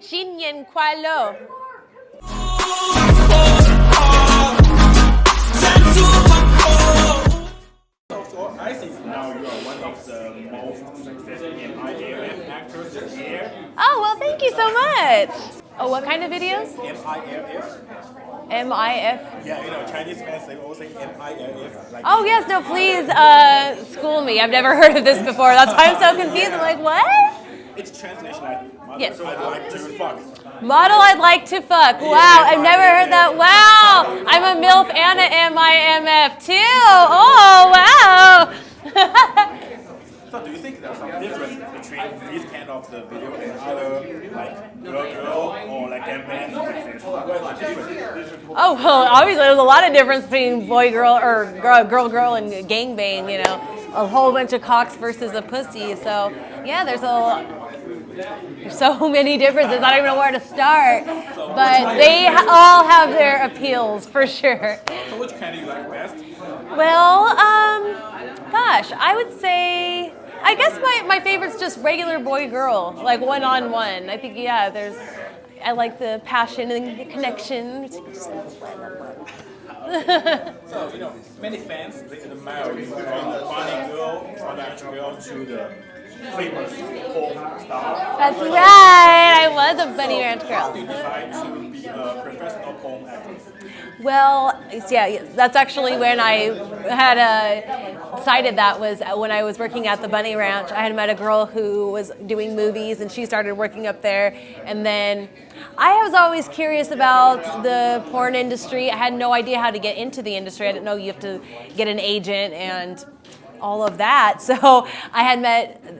新年快乐. So I see now you are one of the most successful MILF actors this year. Oh, well, thank you so much. Oh, what kind of videos? MILF. MIF. Yeah, you know, Chinese fans, they always say MILF. Like, Oh, yes, no, please school me. I've never heard of this before. That's why I'm so confused. I'm like, what? it's translation like, Yes. so I'd like to fuck. Model I'd like to fuck. Wow, I've never heard that. Wow, I'm a MILF and a MIMF too. Oh, wow. So do you think there's some difference between this kind of the video and other like girl or like a band like this? What is the difference? Oh, well, obviously there's a lot of difference between boy-girl or girl-girl and gangbang, you know. A whole bunch of cocks versus a pussy. So, yeah, there's so many differences. I don't even know where to start. But they all have their appeals, for sure. So which kind do you like best? Well, gosh, I would say, I guess my favorite's just regular boy-girl, like one-on-one. I think, yeah, I like the passion and the connection. So, you know, many fans, they admire you from the funny girl, from the action girl to the famous pop star. That's right, I was a Bunny Ranch How girl. do you decide to be a professional porn actress? Well, yeah, that's actually when I had decided that was when I was working at the Bunny Ranch. I had met a girl who was doing movies and she started working up there. And then I was always curious about the porn industry. I had no idea how to get into the industry. I didn't know you have to get an agent and all of that. So I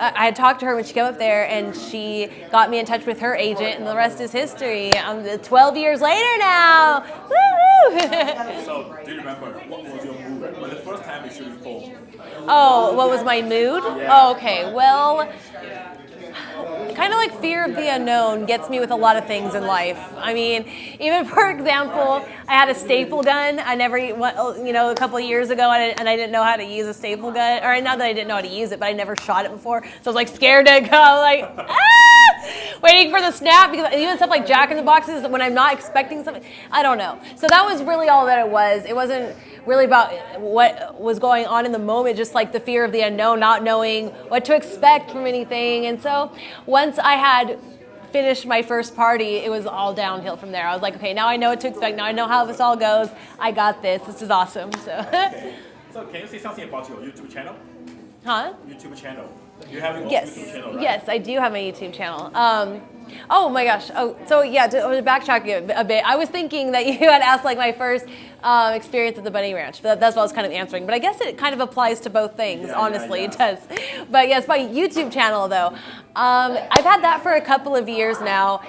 had talked to her when she came up there and she got me in touch with her agent and the rest is history. I'm 12 years later now. Woo-hoo! So, do you remember what was your mood when the first time you shoot porn? Oh, what was my mood? Oh, okay, well, kind of like fear of the unknown gets me with a lot of things in life. I mean, even for example, I had a staple gun. I never, a couple of years ago, and I didn't know how to use a staple gun. Or not that I didn't know how to use it, but I never shot it before. So I was like scared to go, like, waiting for the snap. Because even stuff like Jack in the Boxes, when I'm not expecting something, I don't know. So that was really all that it was. It wasn't really about what was going on in the moment, just like the fear of the unknown, not knowing what to expect from anything. And so once I had finished my first party, it was all downhill from there. I was like, okay, now I know what to expect. Now I know how this all goes. I got this. This is awesome. So, Okay. So can you say something about your YouTube channel? huh? YouTube channel. You have your own Yes. YouTube channel, right? Yes, I do have my YouTube channel. Oh my gosh. Oh, so yeah, to backtrack a bit, I was thinking that you had asked like my first experience at the Bunny Ranch. But that's what I was kind of answering. But I guess it kind of applies to both things, honestly. It does. But yes, my YouTube channel though. I've had that for a couple of years now.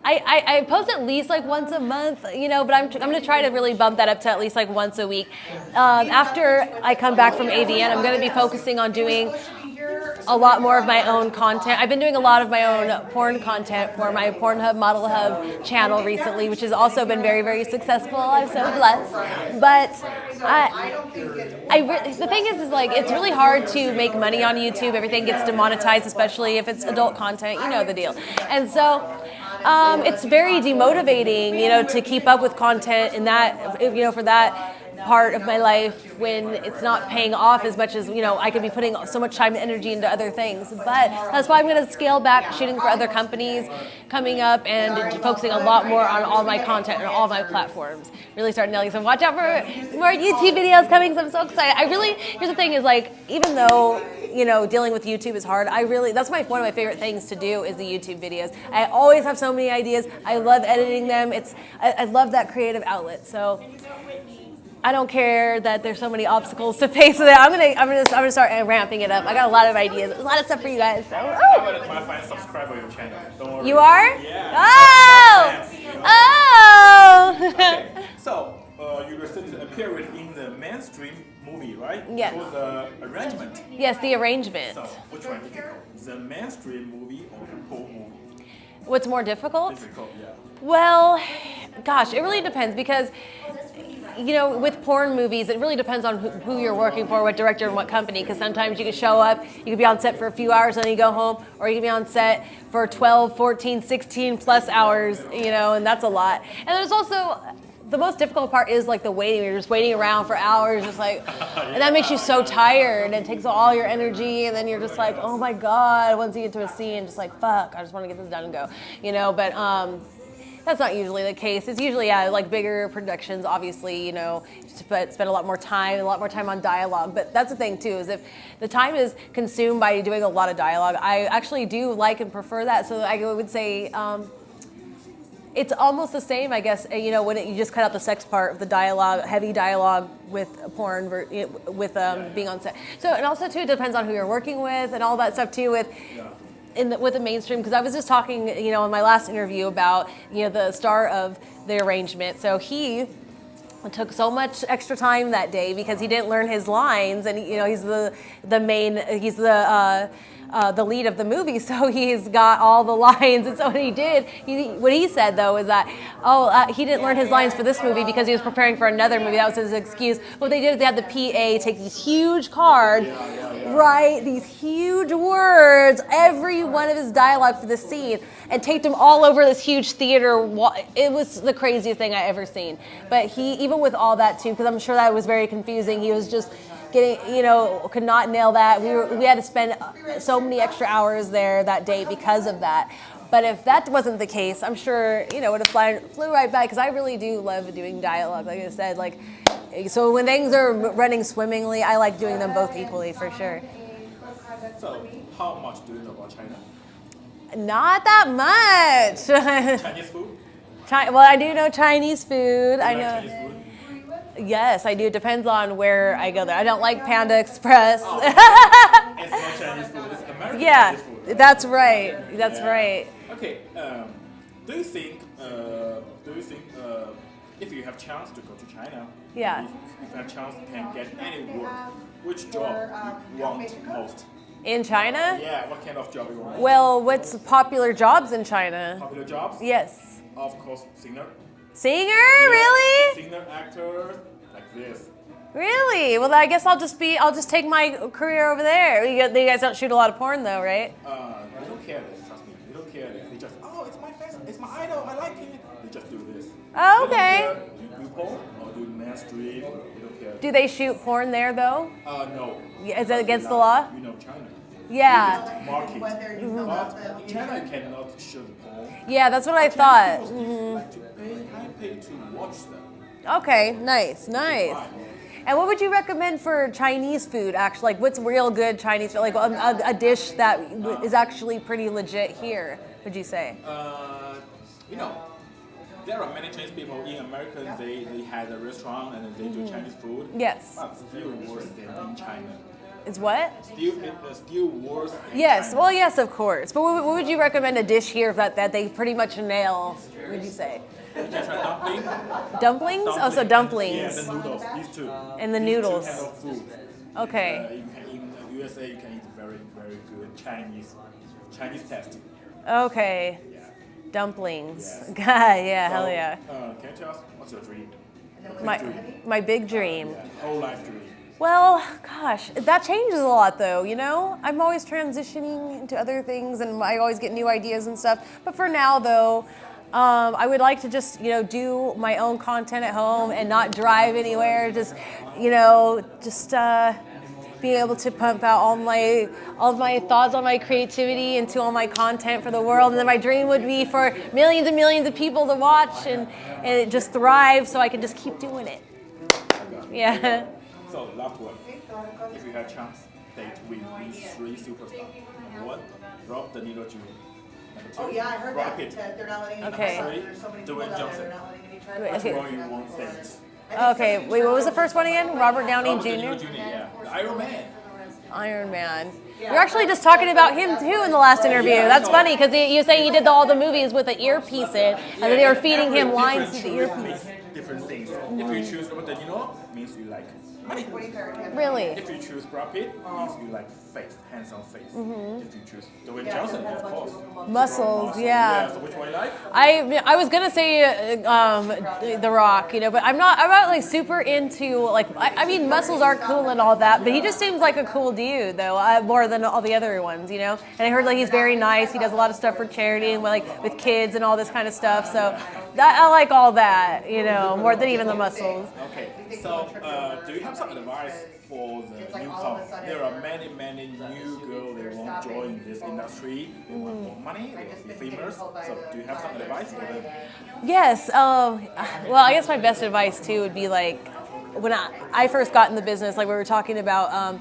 I post at least like once a month, but I'm going to try to really bump that up to at least like once a week. After I come back from AVN, I'm going to be focusing on doing a lot more of my own content. I've been doing a lot of my own porn content for my Pornhub Model Hub channel recently, which has also been very, very successful. I'm so blessed. But the thing is like it's really hard to make money on YouTube. Everything gets demonetized, especially if it's adult content. You know the deal. And so it's very demotivating, to keep up with content in that, for that part of my life when it's not paying off as much as, I could be putting so much time and energy into other things. But that's why I'm going to scale back shooting for other companies coming up and focusing a lot more on all my content and all my platforms. Really start nailing some. Watch out for more YouTube videos coming. So I'm so excited. Here's the thing is like, even though, dealing with YouTube is hard, that's one of my favorite things to do is the YouTube videos. I always have so many ideas. I love editing them. I love that creative outlet. So I don't care that there's so many obstacles to face with it. I'm gonna start ramping it up. I got a lot of ideas, a lot of stuff for you guys. So, I'm going to try to find a subscriber on your channel. Don't worry. you are? Yeah. Oh! Oh! Okay. So, you recently appeared in the mainstream movie, right? Yes. For the arrangement. Yes, the arrangement. So, which one is difficult? The mainstream movie or the porn movie? What's more difficult? Difficult, yeah. Well, gosh, it really depends because you know, with porn movies, it really depends on who you're working for, what director and what company, because sometimes you can show up, you can be on set for a few hours and then you go home, or you can be on set for 12, 14, 16 plus hours, you know, and that's a lot. And there's also, the most difficult part is like the waiting. You're just waiting around for hours, just like, and that makes you so tired, and it takes all your energy, and then you're just like, oh my God, once you get to a scene, just like, fuck, I just want to get this done and go, you know, but that's not usually the case. It's usually, like bigger productions, obviously, you know, but spend a lot more time on dialogue. But that's the thing too, is if the time is consumed by doing a lot of dialogue, I actually do like and prefer that. So I would say, it's almost the same, I guess, you know, when you just cut out the sex part of the dialogue, heavy dialogue with porn, with being on set. So, and also too, it depends on who you're working with and all that stuff too with the mainstream, because I was just talking, you know, in my last interview about, you know, the star of The Arrangement. So he took so much extra time that day because he didn't learn his lines, and you know, he's the lead of the movie, so he's got all the lines. And so what he did, what he said though is that, he didn't learn his lines for this movie because he was preparing for another movie. That was his excuse. What they did is they had the PA take these huge cards, write these huge words, every one of his dialogue for the scene, and taped them all over this huge theater wall. It was the craziest thing I ever seen. But he, even with all that too, because I'm sure that was very confusing, he was just getting, you know, could not nail that. We had to spend so many extra hours there that day because of that. But if that wasn't the case, I'm sure, you know, it would have flew right by, because I really do love doing dialogue, like I said. Like, so when things are running swimmingly, I like doing them both equally, for sure. So, how much do you know about China? Not that much. Chinese food? Well, I do know Chinese food. I know. Chinese food? Yes, I do. It depends on where I go there. I don't like Panda Express. It's not Chinese food, it's American Chinese food. Right? That's right. That's right. Okay, do you think if you have chance to go to China, if you have chance to can get any work, which job you want most? In China? Yeah, what kind of job you want? Well, what's popular jobs in China? Popular jobs? Yes. Of course, singer. Singer? Really? Singer, actor, like this. Really? Well, I guess I'll just take my career over there. You guys don't shoot a lot of porn though, right? They don't care this, trust me. They don't care this. They just, it's my face, it's my idol, I like it. They just do this. Oh, okay. They don't care, do porn or do mainstream. They don't care. Do they shoot porn there though? No. Is that against the law? You know China. Yeah. Market. But in China you cannot show porn. Yeah, that's what I thought. Like to pay to watch them. Okay, nice. And what would you recommend for Chinese food, actually? Like, what's real good Chinese food? Like, a dish that is actually pretty legit here, would you say? You know, there are many Chinese people in America, they had a restaurant and they do Chinese food. Yes. But still worse than in China. It's what? Still worse than Yes, China. well, yes, of course. But what would you recommend a dish here that they pretty much nail, would you say? You can try dumpling. Dumplings? Oh, so dumplings. Yeah, the noodles, these two. And the These noodles. Two kind of food. Okay. In the USA, you can eat very, very good Chinese taste. Okay. Yeah. Dumplings. Yes. God, yeah, hell yeah. Can you tell us what's your dream? My big dream. Yeah, whole life dream. Well, gosh, that changes a lot though, you know? I'm always transitioning into other things and I always get new ideas and stuff. But for now though, I would like to just, you know, do my own content at home and not drive anywhere. Just, you know, be able to pump out all of my thoughts, all my creativity into all my content for the world. And then my dream would be for millions and millions of people to watch and it just thrive so I can just keep doing it. Yeah. So, last one. If you had a chance date with these three superstars, number one, Rob the Needle Jr. Number two, I heard Brad that. Pitt. They're not letting Okay. Number three, There's so many Dwayne people out there, Johnson. they're not letting me try. Which Okay. one you want date? Okay, wait, what was the first one again? Robert Downey Robert the Needle Jr.? Jr., yeah. The Iron Man. Iron Man. We were actually just talking about him too in the last interview. That's funny because you're saying he did all the movies with an earpiece in, and then they were feeding him lines through the earpiece. Different things. If you choose Robert De Niro, means you like money. Really? If you choose Brad Pitt, means you like face, handsome face, if you choose? Dwayne Johnson, of course. Muscles, Yeah, yeah. so which one you like? I was gonna say The Rock, you know, but I'm not like super into like I mean muscles are cool and all that, but he just seems like a cool dude though, more than all the other ones, you know. And I heard like he's very nice. He does a lot of stuff for charity and like with kids and all this kind of stuff. So that I like all that, you know, more than even the muscles. Okay, so do you have some advice for the newcomer? There are many new girls they want to join this industry. They want more money. They want to be famous. So do you have some advice for them? Yes. Well, I guess my best advice too would be like when I first got in the business, like we were talking about.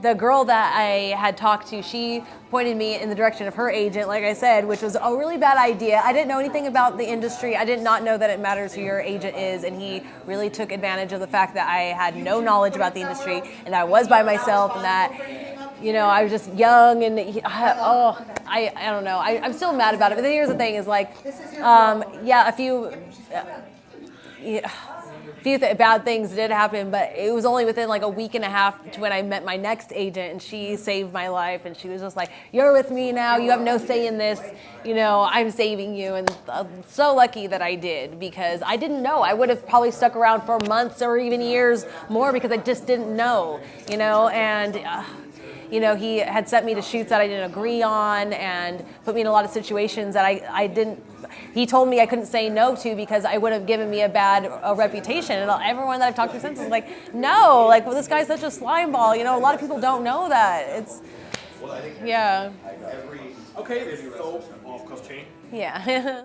The girl that I had talked to, she pointed me in the direction of her agent, like I said, which was a really bad idea. I didn't know anything about the industry. I did not know that it matters who your agent is, and he really took advantage of the fact that I had no knowledge about the industry, and I was by myself, and that, you know, I was just young, and I don't know. I'm still mad about it. But then here's the thing: is like, a few. Bad things did happen, but it was only within like a week and a half to when I met my next agent, and she saved my life, and she was just like, "You're with me now. You have no say in this. You know, I'm saving you." And I'm so lucky that I did, because I didn't know. I would have probably stuck around for months or even years more because I just didn't know, you know, and you know, he had sent me to shoots that I didn't agree on and put me in a lot of situations that I didn't. He told me I couldn't say no to because I would have given me a bad reputation. And everyone that I've talked to since is like, no, like, well, this guy's such a slime ball. You know, a lot of people don't know that. It's, yeah. Okay, this is so of course change. Yeah.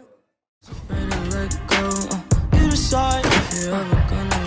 You decide if you're ever gonna